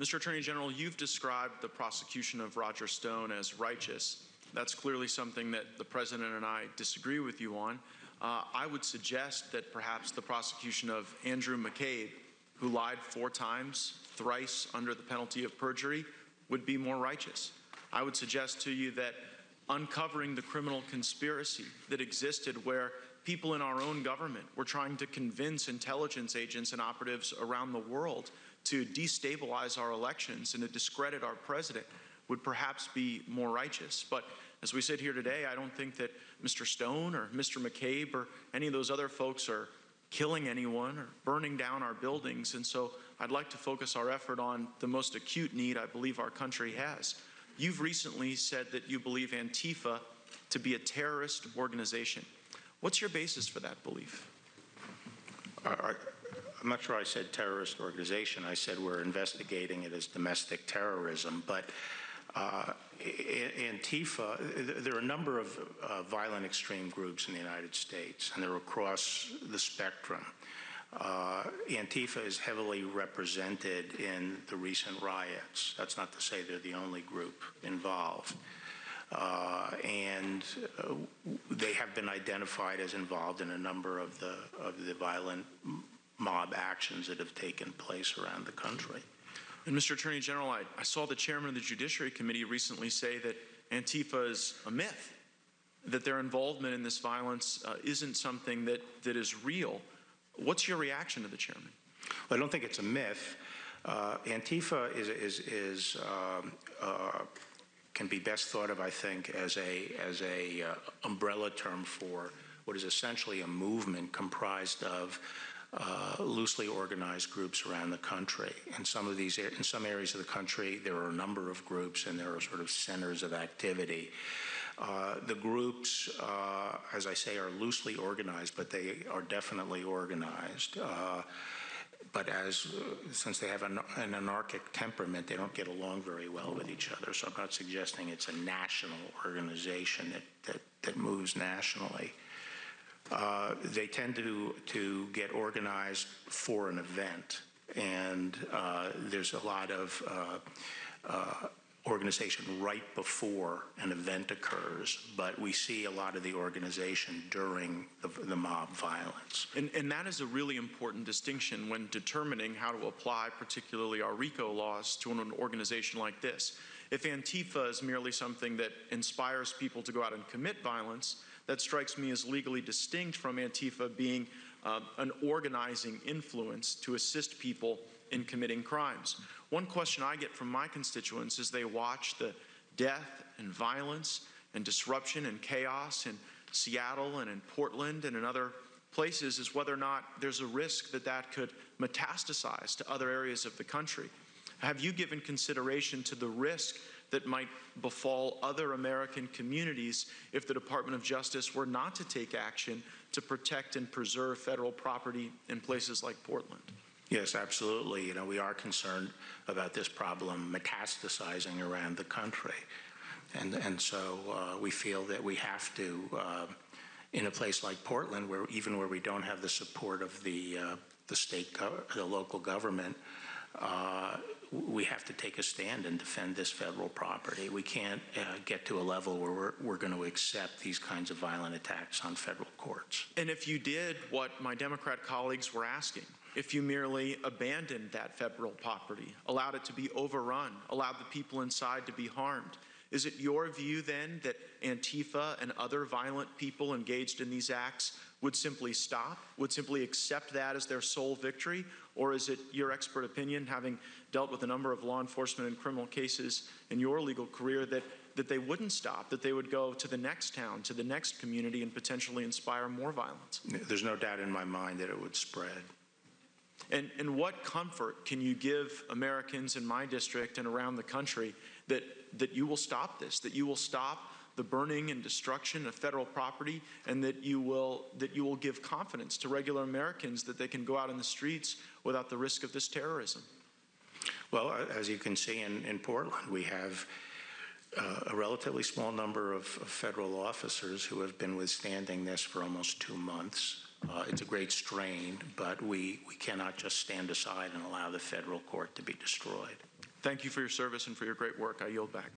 Mr. Attorney General, you've described the prosecution of Roger Stone as righteous. That's clearly something that the President and I disagree with you on. I would suggest that perhaps the prosecution of Andrew McCabe, who lied 4 times, thrice under the penalty of perjury, would be more righteous. I would suggest to you that uncovering the criminal conspiracy that existed where people in our own government were trying to convince intelligence agents and operatives around the world to destabilize our elections and to discredit our president would perhaps be more righteous. But as we sit here today, I don't think that Mr. Stone or Mr. McCabe or any of those other folks are killing anyone or burning down our buildings. And so I'd like to focus our effort on the most acute need I believe our country has. You've recently said that you believe Antifa to be a terrorist organization. What's your basis for that belief? I'm not sure I said terrorist organization. I said we're investigating it as domestic terrorism. But Antifa, there are a number of violent extreme groups in the United States, and they're across the spectrum. Antifa is heavily represented in the recent riots. That's not to say they're the only group involved. And they have been identified as involved in a number of the violent mob actions that have taken place around the country. And Mr. Attorney General, I saw the chairman of the Judiciary Committee recently say that Antifa is a myth, that their involvement in this violence isn't something that is real. What's your reaction to the chairman? Well, I don't think it's a myth. Antifa can be best thought of, I think, as a umbrella term for what is essentially a movement comprised of loosely organized groups around the country. In some areas of the country, there are a number of groups, and there are sort of centers of activity. The groups, as I say, are loosely organized, but they are definitely organized. But since they have an anarchic temperament, they don't get along very well with each other. So I'm not suggesting it's a national organization that moves nationally. They tend to get organized for an event, and there's a lot of organization right before an event occurs, but we see a lot of the organization during the mob violence. And that is a really important distinction when determining how to apply particularly our RICO laws to an organization like this. If Antifa is merely something that inspires people to go out and commit violence, that strikes me as legally distinct from Antifa being an organizing influence to assist people in committing crimes. One question I get from my constituents as they watch the death and violence and disruption and chaos in Seattle and in Portland and in other places is whether or not there's a risk that that could metastasize to other areas of the country. Have you given consideration to the risk that might befall other American communities if the Department of Justice were not to take action to protect and preserve federal property in places like Portland? Yes, absolutely. You know, we are concerned about this problem metastasizing around the country. And so we feel that we have to, in a place like Portland, where we don't have the support of the local government, we have to take a stand and defend this federal property. We can't get to a level where we're going to accept these kinds of violent attacks on federal courts. And if you did what my Democrat colleagues were asking, if you merely abandoned that federal property, allowed it to be overrun, allowed the people inside to be harmed, is it your view then that Antifa and other violent people engaged in these acts would simply stop, would simply accept that as their sole victory? Or is it your expert opinion, having dealt with a number of law enforcement and criminal cases in your legal career, that they wouldn't stop, that they would go to the next town, to the next community, and potentially inspire more violence? There's no doubt in my mind that it would spread. And what comfort can you give Americans in my district and around the country that you will stop this, that you will stop the burning and destruction of federal property, and that you will give confidence to regular Americans that they can go out in the streets without the risk of this terrorism? Well, as you can see in Portland, we have a relatively small number of federal officers who have been withstanding this for almost 2 months. It's a great strain, but we cannot just stand aside and allow the federal court to be destroyed. Thank you for your service and for your great work. I yield back.